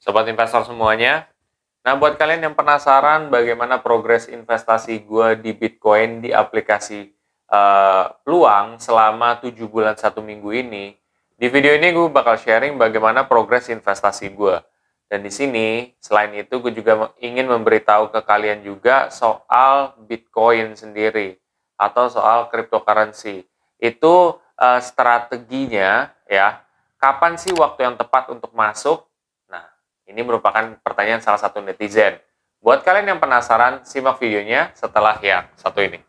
Sobat investor semuanya. Nah, buat kalian yang penasaran bagaimana progres investasi gue di Bitcoin di aplikasi Peluang selama 7 bulan 1 minggu ini, di video ini gue bakal sharing bagaimana progres investasi gue. Dan di sini, selain itu gue juga ingin memberitahu ke kalian juga soal Bitcoin sendiri atau soal cryptocurrency. Itu strateginya ya, kapan sih waktu yang tepat untuk masuk? Nah, ini merupakan pertanyaan salah satu netizen. Buat kalian yang penasaran, simak videonya setelah yang satu ini.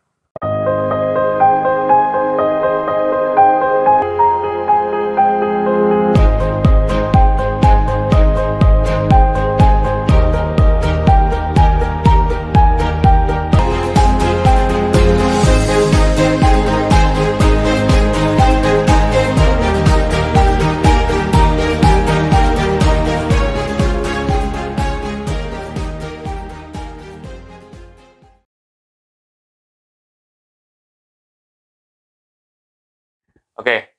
Oke,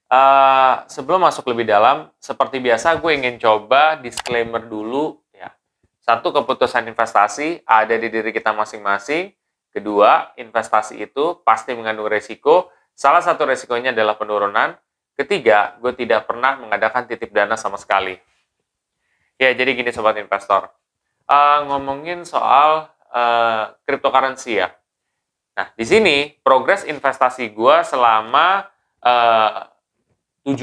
sebelum masuk lebih dalam, seperti biasa gue ingin coba disclaimer dulu ya. Satu, keputusan investasi ada di diri kita masing-masing. Kedua, investasi itu pasti mengandung resiko. Salah satu resikonya adalah penurunan. Ketiga, gue tidak pernah mengadakan titip dana sama sekali. Ya, jadi gini sobat investor. Ngomongin soal cryptocurrency ya. Nah, di sini progres investasi gue selama 7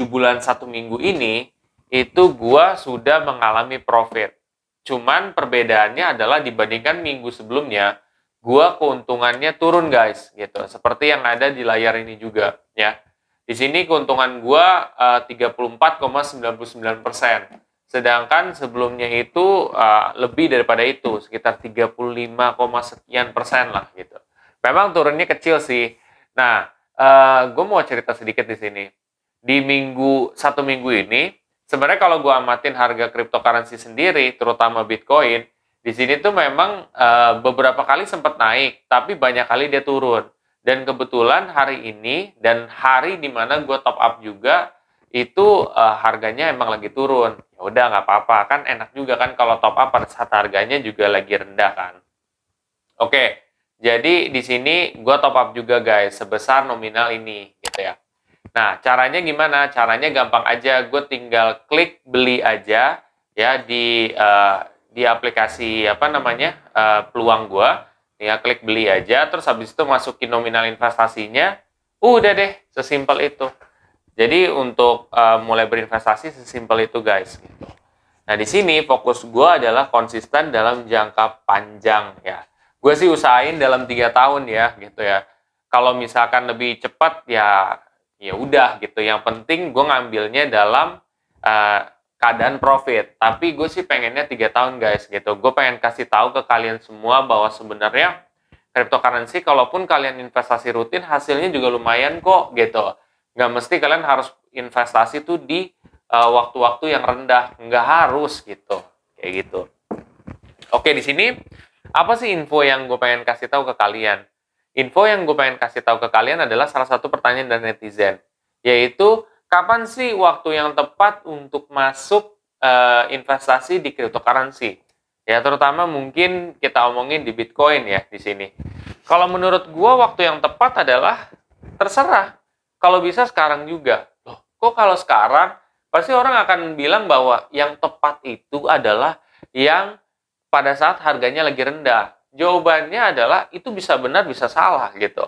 bulan 1 minggu ini, itu gue sudah mengalami profit. Cuman perbedaannya adalah dibandingkan minggu sebelumnya, gue keuntungannya turun guys, gitu. Seperti yang ada di layar ini juga, ya. Di sini keuntungan gue 34,99%. Sedangkan sebelumnya itu lebih daripada itu, sekitar 35, sekian persen lah, gitu. Memang turunnya kecil sih. Nah, gue mau cerita sedikit di sini. Di satu minggu ini, sebenarnya kalau gue amatin harga cryptocurrency sendiri, terutama Bitcoin, di sini tuh memang beberapa kali sempat naik, tapi banyak kali dia turun. Dan kebetulan hari ini dan hari dimana gue top up juga, itu harganya emang lagi turun. Ya udah nggak apa-apa, kan enak juga kan kalau top up pada saat harganya juga lagi rendah kan. Oke. Jadi di sini gue top up juga guys, sebesar nominal ini gitu ya. Nah, caranya gimana? Caranya gampang aja, gue tinggal klik beli aja ya di aplikasi apa namanya Peluang gue. Ya klik beli aja, terus habis itu masukin nominal investasinya. Udah deh, sesimpel itu. Jadi untuk mulai berinvestasi sesimpel itu guys. Gitu. Nah di sini fokus gue adalah konsisten dalam jangka panjang ya. Gue sih usahain dalam 3 tahun ya gitu ya. Kalau misalkan lebih cepat ya udah gitu. Yang penting gue ngambilnya dalam keadaan profit. Tapi gue sih pengennya 3 tahun guys gitu. Gue pengen kasih tahu ke kalian semua bahwa sebenarnya cryptocurrency kalaupun kalian investasi rutin hasilnya juga lumayan kok gitu. Nggak mesti kalian harus investasi tuh di waktu-waktu yang rendah. Nggak harus gitu. Kayak gitu. Oke, di sini apa sih info yang gue pengen kasih tahu ke kalian? Info yang gue pengen kasih tahu ke kalian adalah salah satu pertanyaan dari netizen, yaitu kapan sih waktu yang tepat untuk masuk investasi di cryptocurrency? Ya, terutama mungkin kita omongin di Bitcoin ya di sini. Kalau menurut gue waktu yang tepat adalah terserah. Kalau bisa sekarang juga. Loh, kok kalau sekarang? Pasti orang akan bilang bahwa yang tepat itu adalah yang pada saat harganya lagi rendah. Jawabannya adalah itu bisa benar bisa salah gitu.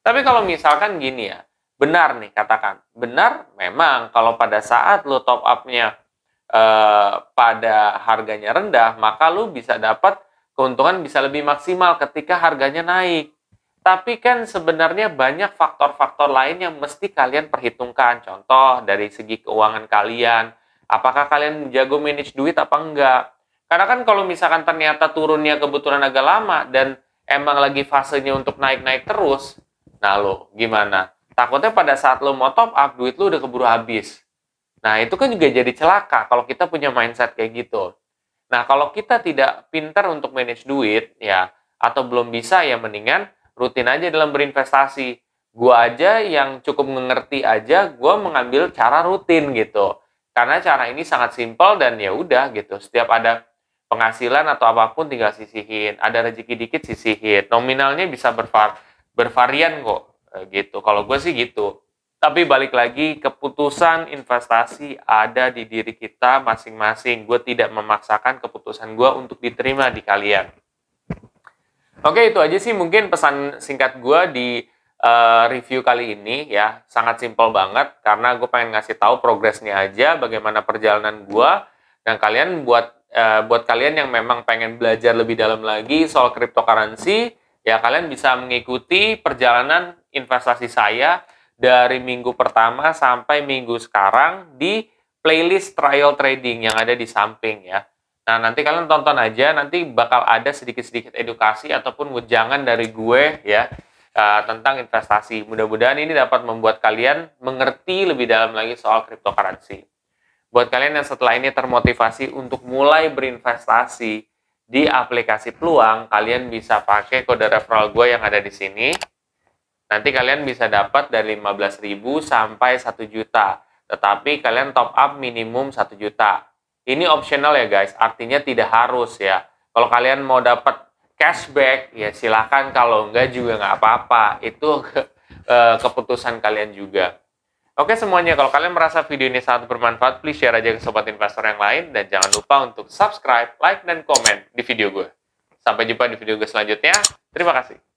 Tapi kalau misalkan gini ya, benar nih katakan, benar memang kalau pada saat lo top up-nya pada harganya rendah, maka lo bisa dapat keuntungan bisa lebih maksimal ketika harganya naik. Tapi kan sebenarnya banyak faktor-faktor lain yang mesti kalian perhitungkan. Contoh dari segi keuangan kalian, apakah kalian jago manage duit apa enggak? Karena kan kalau misalkan ternyata turunnya kebetulan agak lama dan emang lagi fasenya untuk naik-naik terus, nah lo gimana? Takutnya pada saat lo mau top up, duit lo udah keburu habis. Nah itu kan juga jadi celaka kalau kita punya mindset kayak gitu. Nah kalau kita tidak pintar untuk manage duit, ya atau belum bisa ya mendingan rutin aja dalam berinvestasi. Gua aja yang cukup mengerti aja, gua mengambil cara rutin gitu. Karena cara ini sangat simpel dan ya udah gitu. Setiap ada penghasilan atau apapun tinggal sisihin. Ada rezeki dikit sisihin. Nominalnya bisa bervarian kok gitu. Kalau gue sih gitu. Tapi balik lagi, keputusan investasi ada di diri kita masing-masing. Gue tidak memaksakan keputusan gue untuk diterima di kalian. Oke, itu aja sih mungkin pesan singkat gue di review kali ini ya. Sangat simpel banget karena gue pengen ngasih tahu progresnya aja, bagaimana perjalanan gue. Dan kalian buat kalian yang memang pengen belajar lebih dalam lagi soal cryptocurrency, ya kalian bisa mengikuti perjalanan investasi saya dari minggu pertama sampai minggu sekarang di playlist trial trading yang ada di samping ya. Nah, nanti kalian tonton aja, nanti bakal ada sedikit-sedikit edukasi ataupun wejangan dari gue ya tentang investasi. Mudah-mudahan ini dapat membuat kalian mengerti lebih dalam lagi soal cryptocurrency. Buat kalian yang setelah ini termotivasi untuk mulai berinvestasi di aplikasi Peluang, kalian bisa pakai kode referral gue yang ada di sini. Nanti kalian bisa dapat dari 15.000 sampai 1 juta. Tetapi kalian top up minimum 1 juta. Ini optional ya guys, artinya tidak harus ya. Kalau kalian mau dapat cashback, ya silahkan. Kalau enggak juga nggak apa-apa. Itu keputusan kalian juga. Oke semuanya, kalau kalian merasa video ini sangat bermanfaat, please share aja ke sobat investor yang lain. Dan jangan lupa untuk subscribe, like, dan komen di video gue. Sampai jumpa di video gue selanjutnya. Terima kasih.